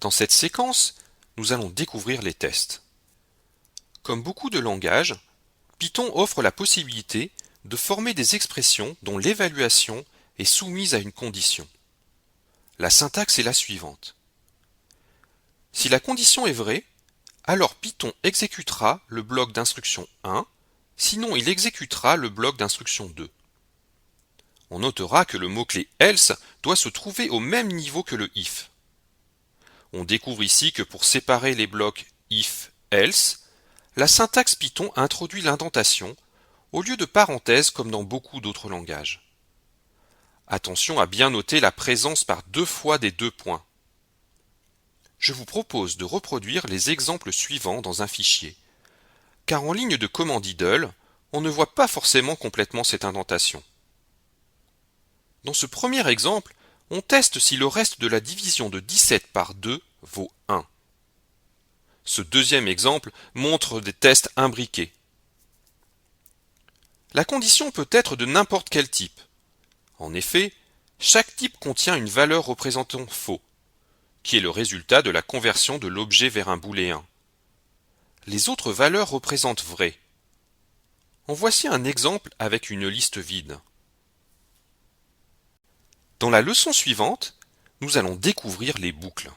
Dans cette séquence, nous allons découvrir les tests. Comme beaucoup de langages, Python offre la possibilité de former des expressions dont l'évaluation est soumise à une condition. La syntaxe est la suivante. Si la condition est vraie, alors Python exécutera le bloc d'instruction 1, sinon il exécutera le bloc d'instruction 2. On notera que le mot-clé else doit se trouver au même niveau que le if. On découvre ici que pour séparer les blocs if, else, la syntaxe Python introduit l'indentation au lieu de parenthèses comme dans beaucoup d'autres langages. Attention à bien noter la présence par deux fois des deux points. Je vous propose de reproduire les exemples suivants dans un fichier, car en ligne de commande idle, on ne voit pas forcément complètement cette indentation. Dans ce premier exemple, on teste si le reste de la division de 17 par 2 vaut 1. Ce deuxième exemple montre des tests imbriqués. La condition peut être de n'importe quel type. En effet, chaque type contient une valeur représentant faux, qui est le résultat de la conversion de l'objet vers un booléen. Les autres valeurs représentent vrai. En voici un exemple avec une liste vide. Dans la leçon suivante, nous allons découvrir les boucles.